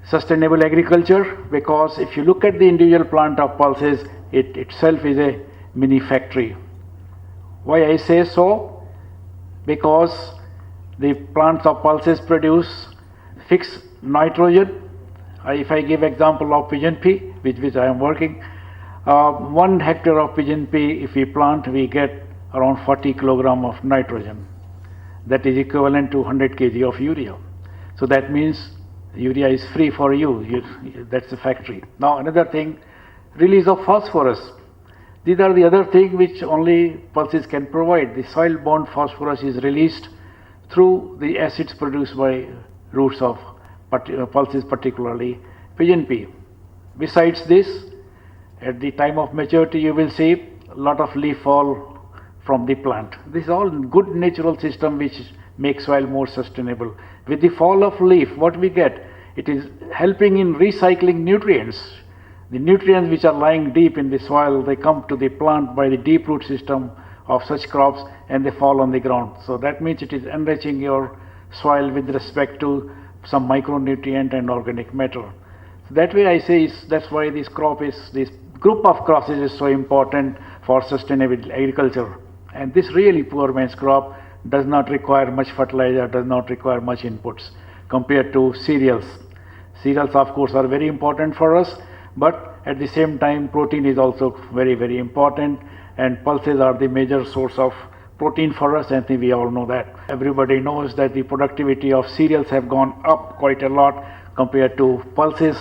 sustainable agriculture, because if you look at the individual plant of pulses, it itself is a mini factory. Why I say so? Because the plants of pulses produce fixed nitrogen. If I give example of pigeon pea, with which I am working, 1 hectare of pigeon pea, if we plant, we get around 40 kilogram of nitrogen. That is equivalent to 100 kg of urea. So that means urea is free for you. That's the factory. Now another thing, release of phosphorus. These are the other things which only pulses can provide. The soil-borne phosphorus is released through the acids produced by roots of pulses, particularly pigeon pea. Besides this, at the time of maturity, you will see a lot of leaf fall from the plant. This is all good natural system which makes soil more sustainable. With the fall of leaf, what we get? It is helping in recycling nutrients. The nutrients which are lying deep in the soil, they come to the plant by the deep root system of such crops and they fall on the ground. So that means it is enriching your soil with respect to some micronutrient and organic matter. So that way I say that's why this group of crops is so important for sustainable agriculture. And this really poor man's crop does not require much fertilizer, does not require much inputs compared to cereals. Cereals of course are very important for us, but at the same time protein is also very, very important, and pulses are the major source of protein for us. I think we all know that. Everybody knows that the productivity of cereals have gone up quite a lot compared to pulses,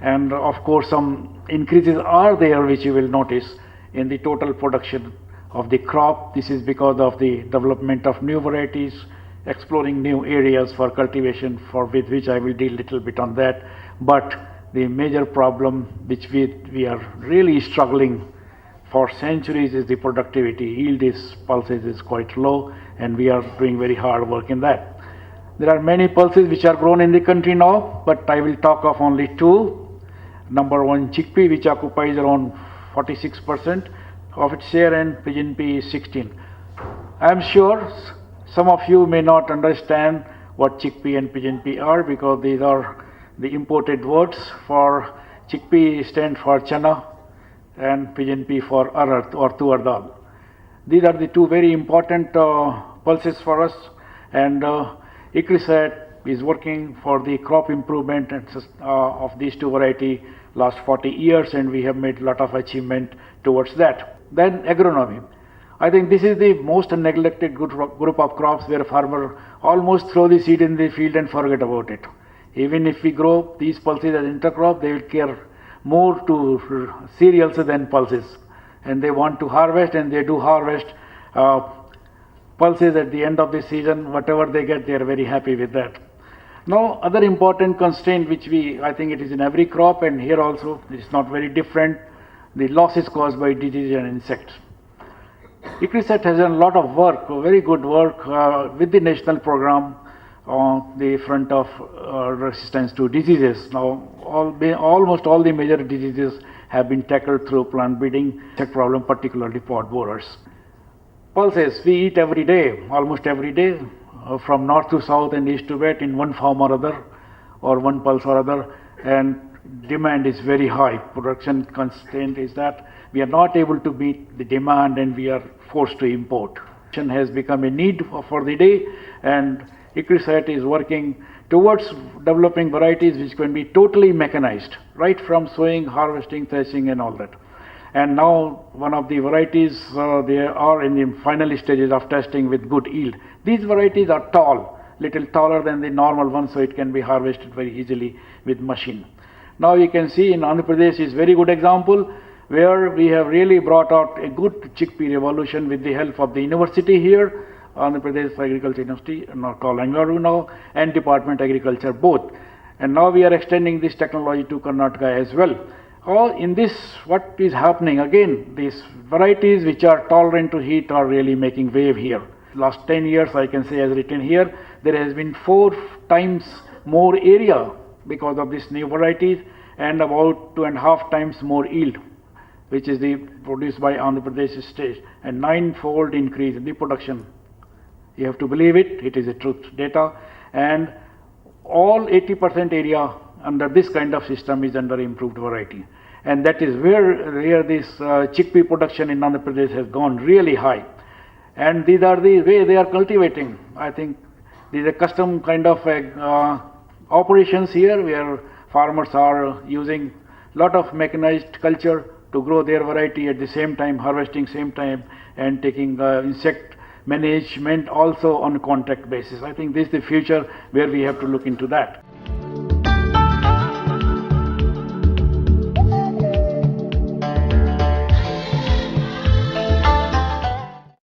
and of course some increases are there which you will notice in the total production of the crop. This is because of the development of new varieties, exploring new areas for cultivation, with which I will deal little bit on that. But the major problem which we are really struggling for centuries is the productivity. Yield is pulses is quite low, and we are doing very hard work in that. There are many pulses which are grown in the country now, but I will talk of only 2. Number 1, chickpea, which occupies around 46% of its share, and pigeon pea is 16. I am sure some of you may not understand what chickpea and pigeon pea are, because these are the imported words. For chickpea stands for chana and pigeon pea for arad or tuar dal. These are the 2 very important pulses for us, and ICRISAT is working for the crop improvement of these 2 varieties last 40 years, and we have made a lot of achievement towards that. Then agronomy. I think this is the most neglected group of crops, where farmer almost throw the seed in the field and forget about it. Even if we grow these pulses as intercrop, they will care more to cereals than pulses, and they want to harvest, and they do harvest pulses at the end of the season. Whatever they get, they are very happy with that. Now other important constraint which I think it is in every crop, and here also it is not very different, the losses caused by disease and insects. ICRISAT has done a lot of work, very good work with the national program on the front of resistance to diseases. Now almost all the major diseases have been tackled through plant breeding, insect problem, particularly pod borers. Pulses we eat every day, almost every day, from north to south and east to west, in one form or other, or one pulse or other, and demand is very high. Production constraint is that we are not able to meet the demand, and we are forced to import. Has become a need for the day, and ICRISAT is working towards developing varieties which can be totally mechanized, right from sowing, harvesting, threshing and all that. And now one of the varieties, they are in the final stages of testing with good yield. These varieties are tall, little taller than the normal ones, so it can be harvested very easily with machine. Now you can see in Andhra Pradesh is very good example, where we have really brought out a good chickpea revolution with the help of the university here, Andhra Pradesh Agriculture University, called Bangalore now, and Department Agriculture both. And now we are extending this technology to Karnataka as well. All in this, what is happening again, these varieties which are tolerant to heat are really making wave here. Last 10 years, I can say, as written here, there has been 4 times more area because of this new varieties, and about 2.5 times more yield, which is produced by Andhra Pradesh state, and 9-fold increase in the production. You have to believe it, it is a truth data, and all 80% area under this kind of system is under improved variety. And that is where this chickpea production in Andhra Pradesh has gone really high. And these are the way they are cultivating. I think these are custom kind of operations here where farmers are using lot of mechanized culture to grow their variety at the same time, harvesting same time, and taking insect management also on contact basis. I think this is the future where we have to look into that.